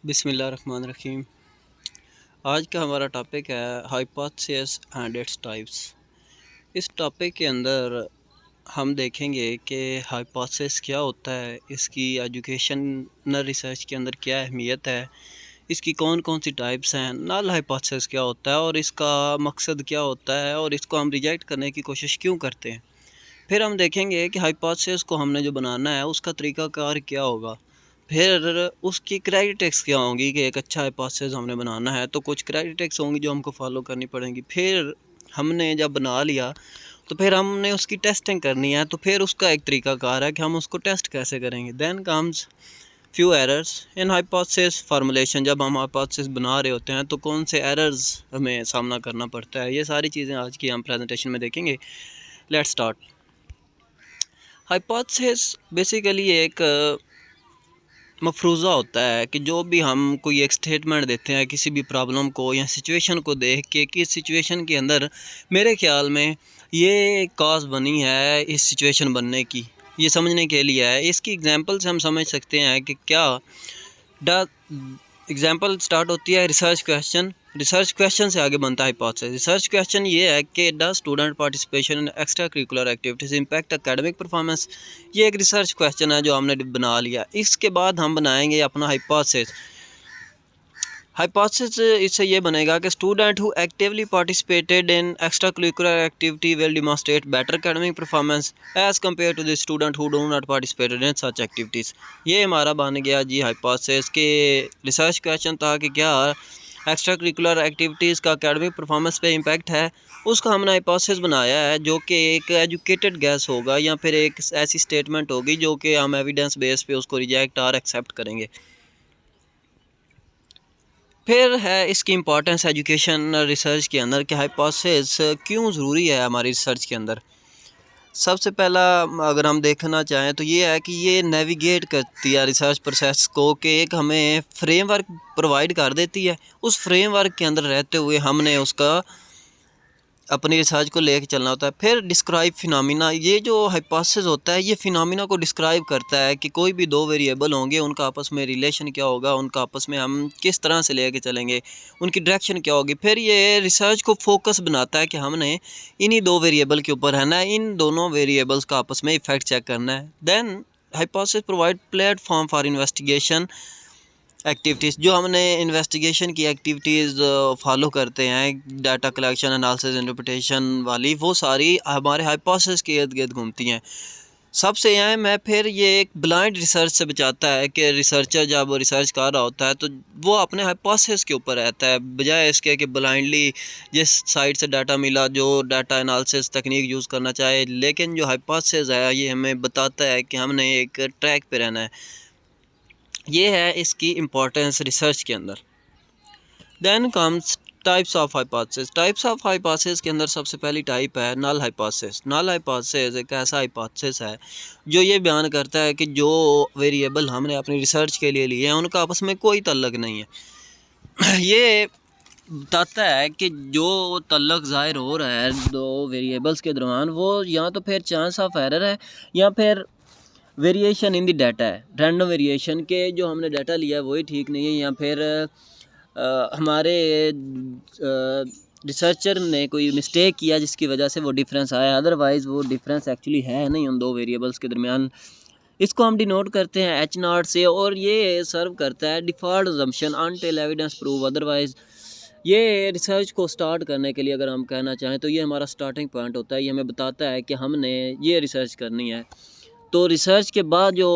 बिस्मिल्लाहिर्रहमानिर्रहीम। आज का हमारा टॉपिक है हाइपोथेसिस एंड इट्स टाइप्स। इस टॉपिक के अंदर हम देखेंगे कि हाइपोथेसिस क्या होता है, इसकी एजुकेशनल रिसर्च के अंदर क्या अहमियत है, इसकी कौन कौन सी टाइप्स हैं, नल हाइपोथेसिस क्या होता है और इसका मकसद क्या होता है और इसको हम रिजेक्ट करने की कोशिश क्यों करते हैं। फिर हम देखेंगे कि हाइपोथेसिस को हमने जो बनाना है उसका तरीक़ाकार क्या होगा। फिर उसकी क्राइटेरिया क्या होंगी कि एक अच्छा हाइपोथेसिस हमने बनाना है तो कुछ क्राइटेरिया होंगी जो हमको फॉलो करनी पड़ेंगी। फिर हमने जब बना लिया तो फिर हमने उसकी टेस्टिंग करनी है, तो फिर उसका एक तरीक़ाकार है कि हम उसको टेस्ट कैसे करेंगे। Then comes few errors in hypothesis formulation. जब हम हाइपोथेसिस बना रहे होते हैं तो कौन से एरर्स हमें सामना करना पड़ता है, ये सारी चीज़ें आज की हम प्रेजेंटेशन में देखेंगे। Let's start. हाइपोथेसिस बेसिकली एक मफरूज़ा होता है कि जो भी हम कोई एक स्टेटमेंट देते हैं किसी भी प्रॉब्लम को या सिचुएशन को देख के कि इस सिचुएशन के अंदर मेरे ख़्याल में ये कॉज बनी है इस सिचुएशन बनने की, ये समझने के लिए है। इसकी एग्जांपल से हम समझ सकते हैं कि क्या द एग्जांपल स्टार्ट होती है रिसर्च क्वेश्चन। रिसर्च क्वेश्चन से आगे बनता है हाइपोथेसिस। रिसर्च क्वेश्चन ये है कि the student participation in extra curricular activities impact academic performance. ये एक रिसर्च क्वेश्चन है जो हमने बना लिया। इसके बाद हम बनाएंगे अपना हाइपोथेसिस। हाइपोथेसिस इससे ये बनेगा कि student who actively participated in extra curricular activity will demonstrate better academic performance as compare to the student who do not participated in such activities. ये हमारा बन गया जी हाइपोथेसिस के रिसर्च क्वेश्चन था कि क्या एक्स्ट्रा करिकुलर एक्टिविटीज़ का एकेडमिक परफॉर्मेंस पे इम्पैक्ट है। उसका हमने हाइपोथेसिस बनाया है जो कि एक एजुकेटेड गैस होगा या फिर एक ऐसी स्टेटमेंट होगी जो कि हम एविडेंस बेस पे उसको रिजेक्ट और एक्सेप्ट करेंगे। फिर है इसकी इम्पोर्टेंस एजुकेशन रिसर्च के अंदर कि हाइपोथेसिस क्यों ज़रूरी है हमारी रिसर्च के अंदर। सबसे पहला अगर हम देखना चाहें तो ये है कि ये नेविगेट करती है रिसर्च प्रोसेस को, कि एक हमें फ्रेमवर्क प्रोवाइड कर देती है। उस फ्रेमवर्क के अंदर रहते हुए हमने उसका अपनी रिसर्च को लेके चलना होता है। फिर डिस्क्राइब फिनोमिना। ये जो हाइपोथेसिस होता है ये फिनोमिना को डिस्क्राइब करता है कि कोई भी दो वेरिएबल होंगे, उनका आपस में रिलेशन क्या होगा, उनका आपस में हम किस तरह से लेके चलेंगे, उनकी डायरेक्शन क्या होगी। फिर ये रिसर्च को फोकस बनाता है कि हमने इन्हीं दो वेरिएबल के ऊपर रहना है, इन दोनों वेरिएबल्स का आपस में इफेक्ट चेक करना है। Then hypothesis provide platform for investigation activities. जो हमने इन्वेस्टिगेशन की एक्टिविटीज़ फॉलो करते हैं, डाटा कलेक्शन, एनालिसिस, इंटरप्रिटेशन वाली, वो सारी हमारे हाइपोथेसिस के इर्द गिर्द घूमती हैं। सबसे अहम है फिर ये एक ब्लाइंड रिसर्च से बचाता है कि रिसर्चर जब वो रिसर्च कर रहा होता है तो वो अपने हाइपोथेसिस के ऊपर रहता है, बजाय इसके कि ब्लाइंडली जिस साइट से डाटा मिला जो डाटा एनालिसिस तकनीक यूज़ करना चाहे। लेकिन जो हाइपोथेसिस है ये हमें बताता है कि हमने एक ट्रैक पे रहना है। ये है इसकी इम्पोर्टेंस रिसर्च के अंदर। Then comes types of hypothesis. Types of hypothesis के अंदर सबसे पहली टाइप है नल हाइपोथेसिस। नल हाइपोथेसिस एक ऐसा हाइपोथेसिस है जो ये बयान करता है कि जो वेरिएबल हमने अपनी रिसर्च के लिए लिए हैं उनका आपस में कोई तल्लक नहीं है। ये बताता है कि जो तल्लक ज़ाहिर हो रहा है दो वेरिएबल्स के दरमियान वो या तो फिर चांस ऑफ एरर है या फिर वेरिएशन इन दी डाटा है, रैंडम वेरिएशन के जो हमने डाटा लिया है वही ठीक नहीं है, या फिर हमारे रिसर्चर ने कोई मिस्टेक किया जिसकी वजह से वो डिफरेंस आया, अदरवाइज़ वो डिफरेंस एक्चुअली है नहीं उन दो वेरिएबल्स के दरमियान। इसको हम डिनोट करते हैं H0 से और ये सर्व करता है default assumption until evidence prove otherwise. ये रिसर्च को स्टार्ट करने के लिए अगर हम कहना चाहें तो ये हमारा स्टार्टिंग पॉइंट होता है। ये हमें बताता है कि हमने ये रिसर्च करनी है, तो रिसर्च के बाद जो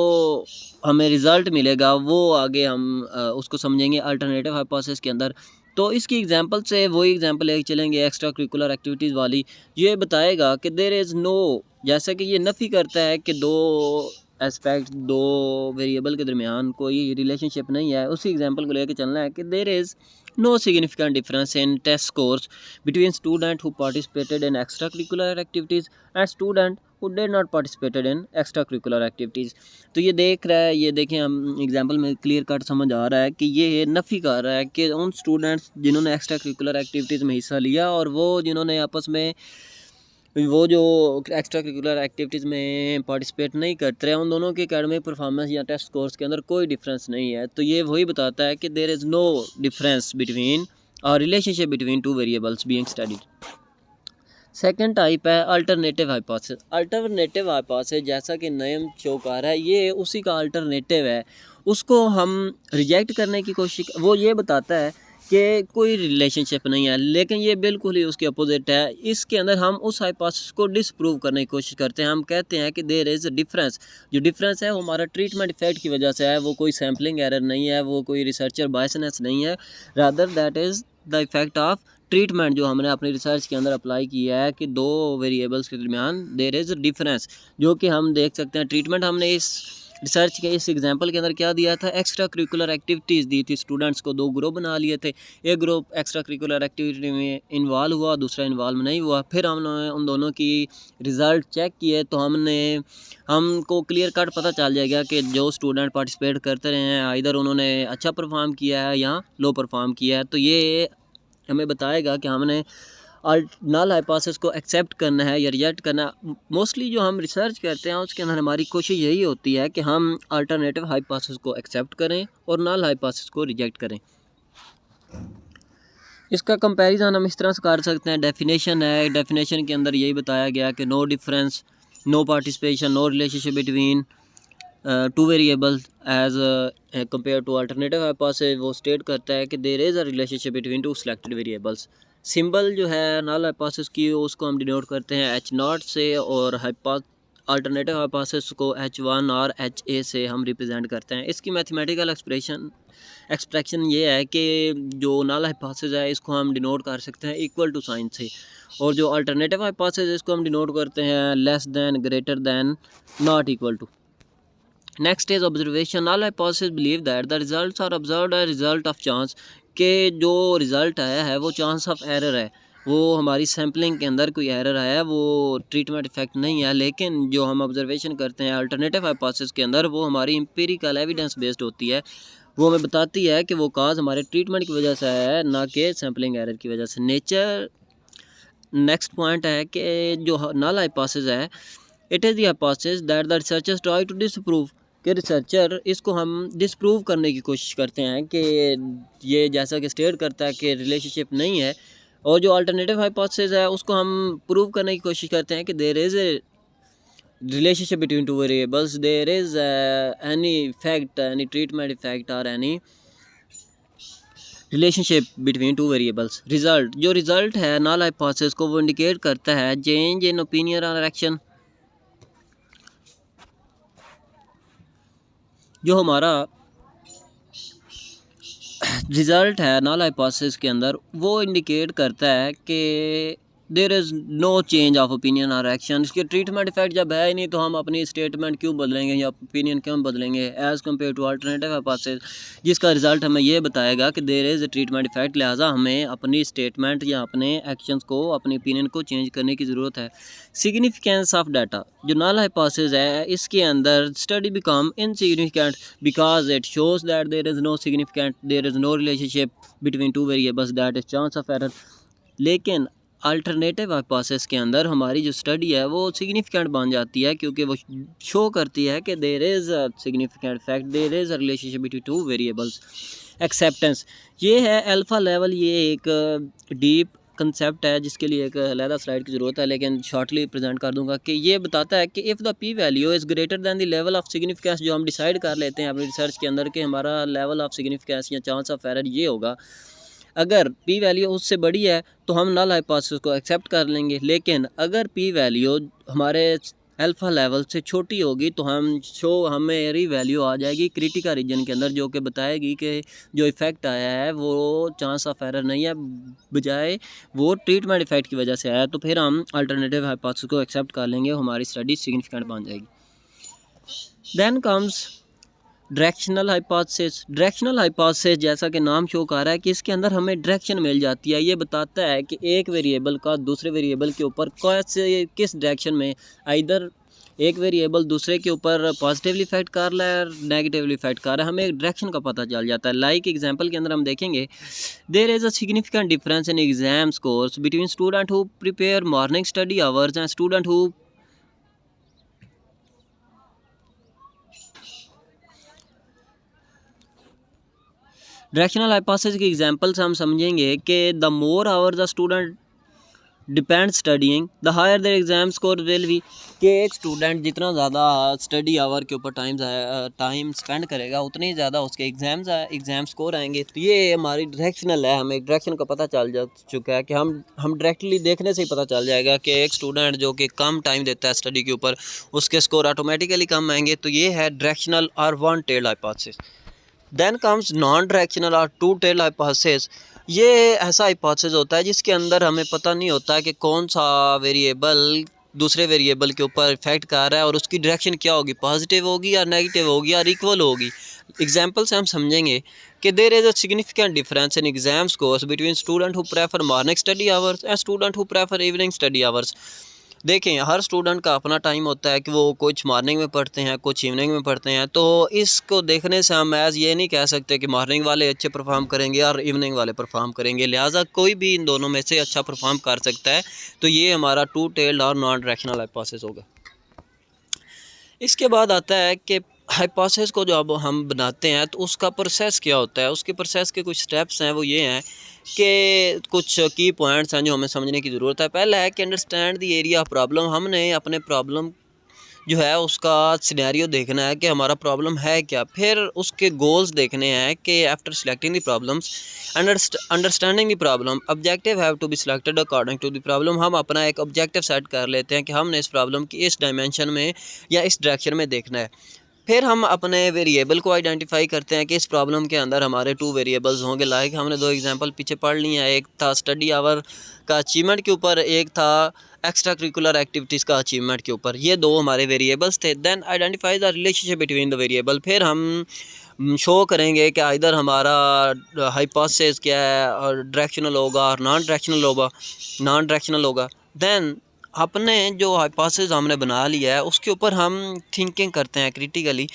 हमें रिज़ल्ट मिलेगा वो आगे हम उसको समझेंगे अल्टरनेटिव हाइपोथेसिस के अंदर। तो इसकी एग्जांपल से वही एग्जांपल लेके चलेंगे एक्स्ट्रा करिकुलर एक्टिविटीज़ वाली। ये बताएगा कि देयर इज़ नो, जैसा कि ये नफ़ी करता है कि दो एस्पेक्ट दो वेरिएबल के दरमियान कोई रिलेशनशिप नहीं है, उसी एग्जांपल को लेके चलना है कि there is no significant difference in test scores between student who participated in extracurricular activities and student who did not participated in extracurricular activities। तो ये देख रहा है, ये देखें हम एग्जांपल में क्लियर कट समझ आ रहा है कि ये नफ़ी कर रहा है कि उन स्टूडेंट्स जिन्होंने एक्स्ट्रा करिकुलर एक्टिविटीज़ में हिस्सा लिया और वो जिन्होंने आपस में वो जो एक्स्ट्रा करिकुलर एक्टिविटीज़ में पार्टिसिपेट नहीं करते हैं उन दोनों के एकेडमिक परफॉर्मेंस या टेस्ट स्कोर्स के अंदर कोई डिफरेंस नहीं है। तो ये वही बताता है कि there is no difference between और relationship between two variables being studied. Second type है अल्टरनेटिव हाइपोथेसिस। अल्टरनेटिव हाइपोथेसिस जैसा कि नेम शो कर रहा है ये उसी का अल्टरनेटिव है, उसको हम रिजेक्ट करने की कोशिश, वो ये बताता है कि कोई रिलेशनशिप नहीं है, लेकिन ये बिल्कुल ही उसके अपोजिट है। इसके अंदर हम उस हाइपोथेसिस को डिसप्रूव करने की कोशिश करते हैं। हम कहते हैं कि देयर इज़ अ डिफरेंस। जो डिफरेंस है वो हमारा ट्रीटमेंट इफेक्ट की वजह से है, वो कोई सैम्पलिंग एरर नहीं है, वो कोई रिसर्चर बायसनेस नहीं है, rather that is the effect of treatment जो हमने अपनी रिसर्च के अंदर अप्लाई किया है कि दो वेरिएबल्स के दरमियान देयर इज़ डिफरेंस, जो कि हम देख सकते हैं। ट्रीटमेंट हमने इस रिसर्च के इस एग्जांपल के अंदर क्या दिया था, एक्स्ट्रा करिकुलर एक्टिविटीज़ दी थी स्टूडेंट्स को, दो ग्रुप बना लिए थे। एक ग्रुप एक्स्ट्रा करिकुलर एक्टिविटी में इन्वॉल्व हुआ, दूसरा इन्वॉल्व नहीं हुआ। फिर हमने उन दोनों की रिज़ल्ट चेक किए तो हमको क्लियर कट पता चल जाएगा कि जो स्टूडेंट पार्टिसिपेट करते रहे हैं इधर उन्होंने अच्छा परफॉर्म किया है या लो परफॉर्म किया है। तो ये हमें बताएगा कि हमने नल हाइपोथेसिस को एक्सेप्ट करना है या रिजेक्ट करना है। मोस्टली जो हम रिसर्च करते हैं उसके अंदर हमारी कोशिश यही होती है कि हम अल्टरनेटिव हाइपोथेसिस को एक्सेप्ट करें और नल हाइपोथेसिस को रिजेक्ट करें। इसका कंपैरिजन हम इस तरह से कर सकते हैं। डेफिनेशन है, डेफिनेशन के अंदर यही बताया गया कि no difference, no participation, no relationship between two variable as compare to alternative hypothesis. वो स्टेट करता है कि there is a relationship between two selected variables. Symbol जो है नल हाइपोथेसिस की उसको हम डिनोट करते हैं H0 से, और अल्टरनेटिव हाइपोथेसिस को H1 और HA से हम रिप्रेजेंट करते हैं। इसकी मैथमेटिकल एक्सप्रेशन ये है कि जो नल हाइपोथेसिस है इसको हम डिनोट कर सकते हैं इक्वल टू साइन से, और जो अल्टरनेटिव हाइपोथेसिस इसको हम डिनोट करते हैं less than, greater than, not equal to. Next is observation. Null hypothesis believe that the results are observed as result of chance, के जो रिज़ल्ट आया है वो चांस ऑफ एरर है, वो हमारी सैम्पलिंग के अंदर कोई एरर आया है, वो ट्रीटमेंट इफेक्ट नहीं है। लेकिन जो हम ऑब्जर्वेशन करते हैं अल्टरनेटिव हाइपोथेसिस के अंदर वो हमारी एम्पिरिकल एविडेंस बेस्ड होती है, वो हमें बताती है कि वो काज हमारे ट्रीटमेंट की वजह से है, ना कि सैम्पलिंग एरर की वजह से। नेक्स्ट पॉइंट है कि जो नल हाइपोथेसिस है, it is the hypothesis that the researchers try to disprove, कि रिसर्चर इसको हम डिसप्रूव करने की कोशिश करते हैं कि ये जैसा कि स्टेट करता है कि रिलेशनशिप नहीं है, और जो अल्टरनेटिव हाइपोथेसिस है उसको हम प्रूव करने की कोशिश करते हैं कि there is a relationship between two variables, there is any effect, any treatment effect और any relationship between two variables. Result, जो रिजल्ट है नल हाइपोथेसिस को वो इंडिकेट करता है चेंज इन ओपिनियन और एक्शन। जो हमारा रिज़ल्ट है नल हाइपोथेसिस के अंदर वो इंडिकेट करता है कि there is no change of opinion और एक्शन। इसके ट्रीटमेंट इफेक्ट जब है ही नहीं तो हम अपनी स्टेटमेंट क्यों बदलेंगे या ओपिनियन क्यों बदलेंगे as compare to alternative hypothesis, जिसका रिजल्ट हमें ये बताएगा कि देयर इज़ ट्रीटमेंट इफेक्ट, लिहाजा हमें अपनी स्टेटमेंट या अपने एक्शंस को, अपनी ओपिनियन को चेंज करने की ज़रूरत है। सिग्निफिकेंस ऑफ डाटा, जो नल हाइपोथेसिस है इसके अंदर study become insignificant because it shows that there is no significant, there is no relationship between two variables, that is chance of error. लेकिन अल्टरनेटिव हाइपोथेसिस के अंदर हमारी जो स्टडी है वो सिग्निफिकेंट बन जाती है, क्योंकि वो शो करती है कि there is a significant fact, there is a relationship between two variables. Acceptance, ये है अल्फ़ा लेवल, ये एक डीप कंसेप्ट है जिसके लिए एक अलग स्लाइड की ज़रूरत है, लेकिन शॉर्टली प्रेजेंट कर दूंगा कि ये बताता है कि if the P value is greater than the level of significance, जो हम डिसाइड कर लेते हैं अपनी रिसर्च के अंदर कि हमारा लेवल ऑफ सिग्निफिकेंस या चांस ऑफ एरर ये होगा, अगर पी वैल्यू उससे बड़ी है तो हम नल हाइपोथेसिस को एक्सेप्ट कर लेंगे। लेकिन अगर पी वैल्यू हमारे अल्फ़ा लेवल से छोटी होगी तो हमेरी वैल्यू आ जाएगी क्रिटिकल रीजन के अंदर, जो कि बताएगी कि जो इफ़ेक्ट आया है वो चांस ऑफ एरर नहीं है, बजाय वो ट्रीटमेंट इफेक्ट की वजह से आया। तो फिर हम अल्टरनेटिव हाइपोथेसिस को एक्सेप्ट कर लेंगे, हमारी स्टडी सिग्निफिकेंट बन जाएगी। Then comes directional hypothesis. Directional hypothesis जैसा कि नाम शो कर रहा है कि इसके अंदर हमें डायरेक्शन मिल जाती है। ये बताता है कि एक वेरिएबल का दूसरे वेरिएबल के ऊपर किस डायरेक्शन में, आइदर एक वेरिएबल दूसरे के ऊपर पॉजिटिवली इफेक्ट कर रहा है और नेगेटिवली इफेक्ट कर रहा है, हमें एक डायरेक्शन का पता चल जाता है। लाइक एग्जांपल के अंदर हम देखेंगे, there is a significant difference in exam scores between student who prepare morning study hours and student who directional hypothesis के एग्जांपल्स हम समझेंगे कि the more hours the student depend studying the higher their exam score will be, कि एक student जितना ज़्यादा study our के ऊपर टाइम स्पेंड करेगा उतने ही ज़्यादा उसके एग्ज़ाम स्कोर आएंगे। तो ये हमारी डायरेक्शनल है, हमें डायरेक्शन का पता चल जा चुका है कि हम डायरेक्टली देखने से ही पता चल जाएगा कि एक स्टूडेंट जो कि कम टाइम देता है स्टडी के ऊपर उसके स्कोर ऑटोमेटिकली कम आएंगे। तो ये है डायरेक्शनल और one tailed hypothesis. Then comes non directional और टू टेल्ड हाइपोथेसिस। ये ऐसा हाइपोथेसिस होता है जिसके अंदर हमें पता नहीं होता कि कौन सा वेरिएबल दूसरे वेरिएबल के ऊपर इफेक्ट कर रहा है और उसकी डायरेक्शन क्या होगी, पॉजिटिव होगी या नेगेटिव होगी या इक्वल होगी। एग्जाम्पल से हम समझेंगे कि there is a significant difference in exam scores between student who prefer morning study hours and student who prefer evening study hours. देखें, हर स्टूडेंट का अपना टाइम होता है कि वो कुछ मॉर्निंग में पढ़ते हैं, कुछ इवनिंग में पढ़ते हैं। तो इसको देखने से हम एज़ ये नहीं कह सकते कि मॉर्निंग वाले अच्छे परफॉर्म करेंगे और इवनिंग वाले परफॉर्म करेंगे, लिहाजा कोई भी इन दोनों में से अच्छा परफॉर्म कर सकता है। तो ये हमारा टू टेल्ड और नॉन डायरेक्शनल हाइपोथेसिस होगा। इसके बाद आता है कि हाइपोथेसिस को जब हम बनाते हैं तो उसका प्रोसेस क्या होता है। उसके प्रोसेस के कुछ स्टेप्स हैं, वो ये हैं कि कुछ की पॉइंट्स हैं जो हमें समझने की ज़रूरत है। पहला है कि understand the area of problem. हमने अपने प्रॉब्लम जो है उसका सिनेरियो देखना है कि हमारा प्रॉब्लम है क्या। फिर उसके गोल्स देखने हैं कि after selecting the problems understanding the problem objective have to be selected according to the problem. हम अपना एक ऑब्जेक्टिव सेट कर लेते हैं कि हमने इस प्रॉब्लम की इस डायमेंशन में या इस डायरेक्शन में देखना है। फिर हम अपने वेरिएबल को आइडेंटिफाई करते हैं कि इस प्रॉब्लम के अंदर हमारे टू वेरिएबल्स होंगे। लाइक हमने दो एग्जांपल पीछे पढ़ लिए हैं, एक था स्टडी आवर का अचीवमेंट के ऊपर, एक था एक्स्ट्रा करिकुलर एक्टिविटीज़ का अचीवमेंट के ऊपर। ये दो हमारे वेरिएबल्स थे। Then identify the relationship between the variable. फिर हम शो करेंगे कि इधर हमारा हाइपोथेसिस क्या है और डायरेक्शनल होगा और नॉन डायरेक्शनल होगा। देन अपने जो हाइपोथेसिस हमने बना लिया है उसके ऊपर हम थिंकिंग करते हैं क्रिटिकली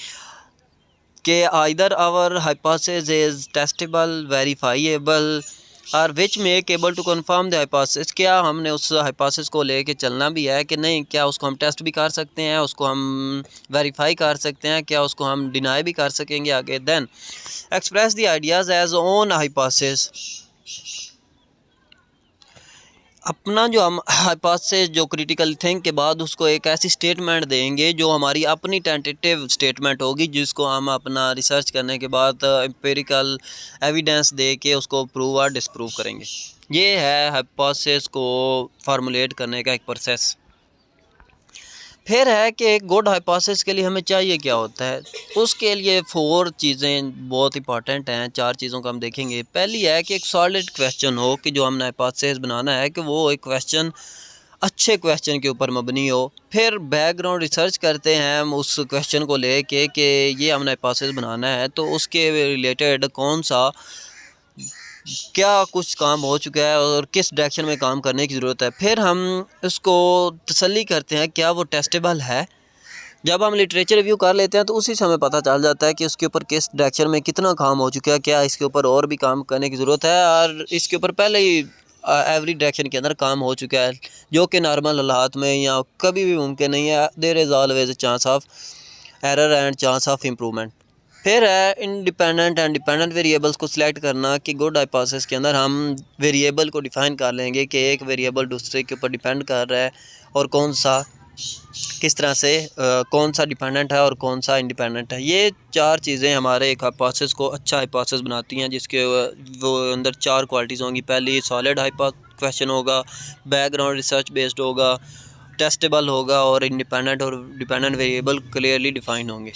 कि either our hypothesis is testable, verifiable और which make able to confirm the hypothesis. क्या हमने उस हाइपोथेसिस को लेके चलना भी है कि नहीं, क्या उसको हम टेस्ट भी कर सकते हैं, उसको हम वेरीफाई कर सकते हैं, क्या उसको हम डिनाई भी कर सकेंगे आगे। Then express the ideas as own hypothesis. अपना जो हम हाइपोथेसिस जो क्रिटिकल थिंक के बाद उसको एक ऐसी स्टेटमेंट देंगे जो हमारी अपनी टेंटेटिव स्टेटमेंट होगी, जिसको हम अपना रिसर्च करने के बाद एम्पिरिकल एविडेंस दे के उसको प्रूव और डिसप्रूव करेंगे। ये है हाइपोथेसिस को फार्मूलेट करने का एक प्रोसेस। फिर है कि एक गुड हाइपोथेसिस के लिए हमें चाहिए क्या होता है। उसके लिए 4 चीज़ें बहुत इंपॉर्टेंट हैं, 4 चीज़ों को हम देखेंगे। पहली है कि एक सॉलिड क्वेश्चन हो, कि जो हमने हाइपोथेसिस बनाना है कि वो एक क्वेश्चन अच्छे क्वेश्चन के ऊपर मबनी हो। फिर बैकग्राउंड रिसर्च करते हैं हम उस क्वेश्चन को लेके कि ये हमने हाइपोथेसिस बनाना है तो उसके रिलेटेड कौन सा क्या कुछ काम हो चुका है और किस डायरेक्शन में काम करने की ज़रूरत है। फिर हम उसको तसल्ली करते हैं क्या वो टेस्टेबल है। जब हम लिटरेचर रिव्यू कर लेते हैं तो उसी समय पता चल जाता है कि उसके ऊपर किस डायरेक्शन में कितना काम हो चुका है, क्या इसके ऊपर और भी काम करने की ज़रूरत है और इसके ऊपर पहले ही एवरी डायरेक्शन के अंदर काम हो चुका है, जो कि नॉर्मल हालात में या कभी भी मुमकिन नहीं है। There is always a chance of error and chance of improvement. फिर है इंडिपेंडेंट एंड डिपेंडेंट वेरिएबल्स को सिलेक्ट करना, कि गुड हाइपोथेसिस के अंदर हम वेरिएबल को डिफ़ाइन कर लेंगे कि एक वेरिएबल दूसरे के ऊपर डिपेंड कर रहा है और कौन सा किस तरह से कौन सा डिपेंडेंट है और कौन सा इंडिपेंडेंट है। ये 4 चीज़ें हमारे एक हाइपोथेसिस को अच्छा हाइपोथेसिस बनाती हैं, जिसके वो अंदर 4 क्वालिटीज़ होंगी। पहली सॉलिड क्वेश्चन होगा, बैकग्राउंड रिसर्च बेस्ड होगा, टेस्टेबल होगा और इंडिपेंडेंट और डिपेंडेंट वेरिएबल क्लियरली डिफाइन होंगे।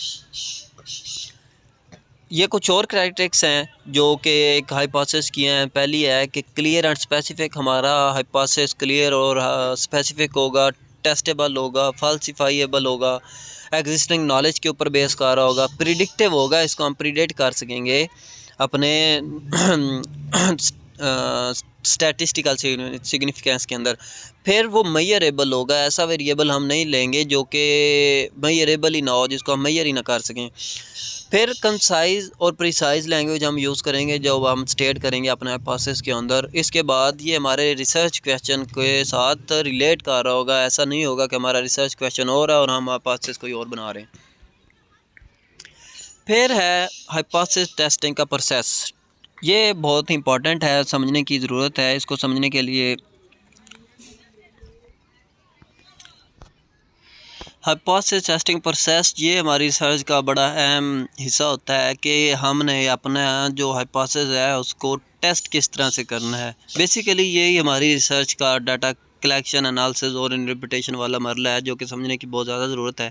ये कुछ और क्राइटेरिक्स हैं जो कि एक हाइपोथेसिस की हैं। पहली है कि क्लियर एंड स्पेसिफिक। हमारा हाइपोथेसिस क्लियर और स्पेसिफिक होगा, टेस्टेबल होगा, फॉल्सिफाइएबल होगा, एग्जिस्टिंग नॉलेज के ऊपर बेस कर रहा होगा, प्रिडिक्टिव होगा, इसको हम प्रिडिक्ट कर सकेंगे अपने स्टैटिस्टिकल सिग्निफिकेंस के अंदर। फिर वो मेजरेबल होगा, ऐसा वेरिएबल हम नहीं लेंगे जो कि मेजरेबल ही ना हो, जिसको हम मेजर ही ना कर सकें। फिर कंसाइज और प्रिसाइज लैंग्वेज हम यूज़ करेंगे जब हम स्टेट करेंगे अपने हाइपोथेसिस के अंदर। इसके बाद ये हमारे रिसर्च क्वेश्चन के साथ रिलेट कर रहा होगा, ऐसा नहीं होगा कि हमारा रिसर्च क्वेश्चन हो रहा है और हम हाइपोथेसिस कोई और बना रहे हैं। फिर है हाइपोथेसिस टेस्टिंग का प्रोसेस। ये बहुत इंपॉर्टेंट है, समझने की ज़रूरत है। इसको समझने के लिए हाइपोथेसिस टेस्टिंग प्रोसेस ये हमारी रिसर्च का बड़ा अहम हिस्सा होता है कि हमने अपना जो हाइपोथेसिस है उसको टेस्ट किस तरह से करना है। बेसिकली यही हमारी रिसर्च का डाटा कलेक्शन, एनालिसिस और इंटरप्रिटेशन वाला मरला है, जो कि समझने की बहुत ज़्यादा ज़रूरत है।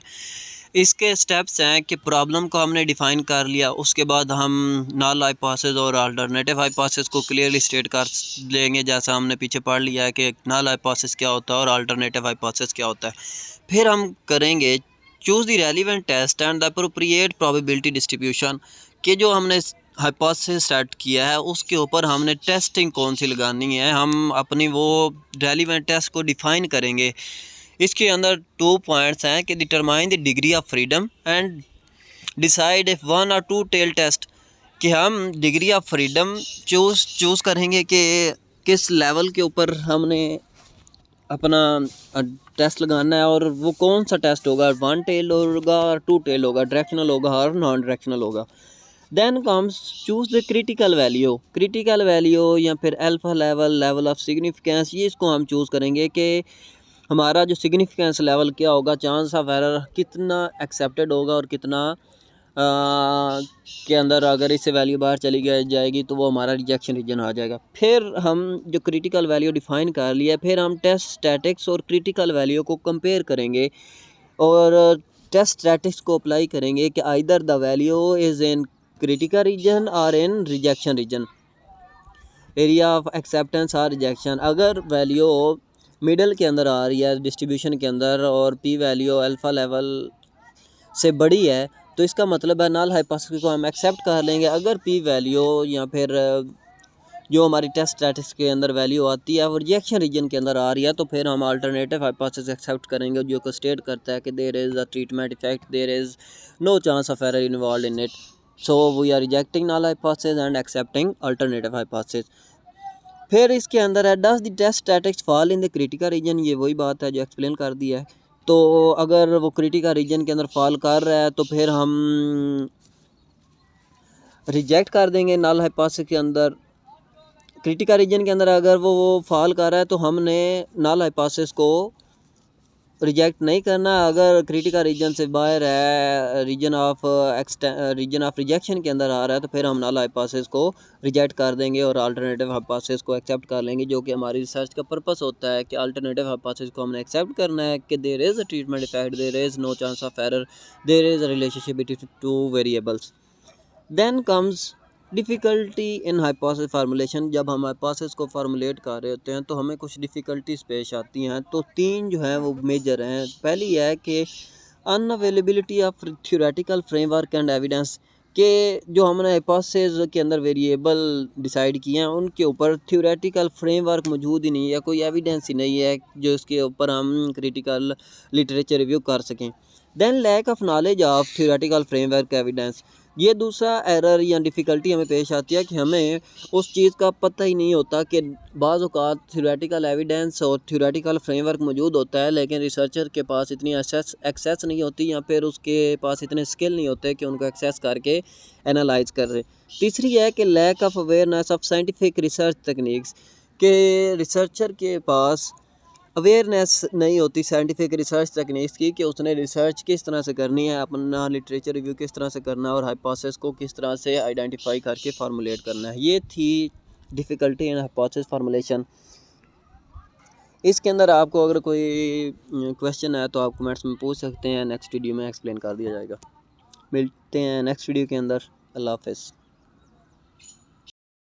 इसके स्टेप्स हैं कि प्रॉब्लम को हमने डिफ़ाइन कर लिया, उसके बाद हम नल हाइपोथेसिस और अल्टरनेटिव हाइपोथेसिस को क्लियरली स्टेट कर लेंगे, जैसा हमने पीछे पढ़ लिया है कि नल हाइपोथेसिस क्या होता है और अल्टरनेटिव हाइपोथेसिस क्या होता है। फिर हम करेंगे choose the relevant test and the appropriate probability distribution, कि जो हमने हाइपोथेसिस सेट किया है उसके ऊपर हमने टेस्टिंग कौन सी लगानी है। हम अपनी वो रेलिवेंट टेस्ट को डिफ़ाइन करेंगे। इसके अंदर 2 पॉइंट्स हैं कि determine the degree of freedom and decide if 1 और 2 टेल टेस्ट, कि हम डिग्री ऑफ फ्रीडम चूज़ करेंगे कि किस लेवल के ऊपर हमने अपना टेस्ट लगाना है, और वो कौन सा टेस्ट होगा, 1 टेल होगा और 2 टेल होगा, डायरेक्शनल होगा और नॉन डायरेक्शनल होगा। Then comes choose the critical value या फिर अल्फा लेवल ऑफ सिग्निफिकेंस। ये इसको हम चूज़ करेंगे कि हमारा जो सिग्निफिकेंस लेवल क्या होगा, चांस ऑफ एरर कितना एक्सेप्टेड होगा और कितना के अंदर अगर इससे वैल्यू बाहर चली जाएगी तो वो हमारा रिजेक्शन रीजन आ जाएगा। फिर हम जो क्रिटिकल वैल्यू डिफ़ाइन कर लिया, फिर हम टेस्ट स्टैटिक्स और क्रिटिकल वैल्यू को कंपेयर करेंगे और टेस्ट स्टैटिक्स को अप्लाई करेंगे कि either the value is in critical region और in rejection region, area of acceptance और रिजेक्शन। अगर वैल्यू मिडल के अंदर आ रही है डिस्ट्रीब्यूशन के अंदर और पी वैल्यू अल्फ़ा लेवल से बड़ी है तो इसका मतलब है नल हाइपोथेसिस को हम एक्सेप्ट कर लेंगे। अगर पी वैल्यू या फिर जो हमारी टेस्ट स्टैटिक्स के अंदर वैल्यू आती है वो रिजेक्शन रीजन के अंदर आ रही है तो फिर हम अल्टरनेटिव हाइपोथेसिस एक्सेप्ट करेंगे, जो को स्टेट करता है कि there is a treatment effect, there is no chance of error involve in it, so we are rejecting null hypothesis and accepting alternative hypothesis. फिर इसके अंदर है does the test statics fall in the critical region. ये वही बात है जो explain कर दिया है। तो अगर वो क्रिटिकल रीजन के अंदर फॉल कर रहा है तो फिर हम रिजेक्ट कर देंगे नल हाइपोथेसिस के अंदर। क्रिटिकल रीजन के अंदर अगर वो फॉल कर रहा है तो हमने नल हाइपोथेसिस को रिजेक्ट नहीं करना। अगर क्रिटिकल रीजन से बाहर है, रीजन ऑफ रिजेक्शन के अंदर आ रहा है तो फिर हम नल हाइपोथेसिस को रिजेक्ट कर देंगे और अल्टरनेटिव हाइपोथेसिस को एक्सेप्ट कर लेंगे, जो कि हमारी रिसर्च का पर्पस होता है कि अल्टरनेटिव हाइपोथेसिस को हमने एक्सेप्ट करना है कि there is a treatment effect, there is no chance of error, there is a relationship between 2 variables. Then comes difficulty in hypothesis formulation. जब हम हाइपोथेसिस को फार्मूलेट कर रहे होते हैं तो हमें कुछ डिफ़िकल्टीज पेश आती हैं। तो 3 जो हैं वो मेजर हैं। पहली है कि unavailability of theoretical framework and evidence, के जो हमने हाइपोथेसिस के अंदर वेरिएबल डिसाइड किए हैं उनके ऊपर थ्योरेटिकल फ्रेमवर्क मौजूद ही नहीं है, कोई एविडेंस ही नहीं है जो इसके ऊपर हम क्रिटिकल लिटरेचर रिव्यू कर सकें। Then lack of knowledge of theoretical framework evidence, ये दूसरा एरर या डिफ़िकल्टी हमें पेश आती है कि हमें उस चीज़ का पता ही नहीं होता कि बाज़ औक़ात थ्योरेटिकल एविडेंस और थ्योरेटिकल फ्रेमवर्क मौजूद होता है लेकिन रिसर्चर के पास इतनी एक्सेस नहीं होती या फिर उसके पास इतने स्किल नहीं होते कि उनको एक्सेस करके एनालाइज कर रहे। तीसरी है कि lack of awareness of scientific research techniques, के रिसर्चर के पास अवेयरनेस नहीं होती साइंटिफिक रिसर्च टेक्निक्स की कि उसने रिसर्च किस तरह से करनी है, अपना लिटरेचर रिव्यू किस तरह से करना है और हाइपोथेसिस को किस तरह से आइडेंटिफाई करके फार्मूलेट करना है। ये थी डिफ़िकल्टी इन हाइपोथेसिस फार्मूलेशन। इसके अंदर आपको अगर कोई क्वेश्चन है तो आप कमेंट्स में पूछ सकते हैं, नेक्स्ट वीडियो में एक्सप्लेन कर दिया जाएगा। मिलते हैं नेक्स्ट वीडियो के अंदर। अल्लाह हाफ़िज़।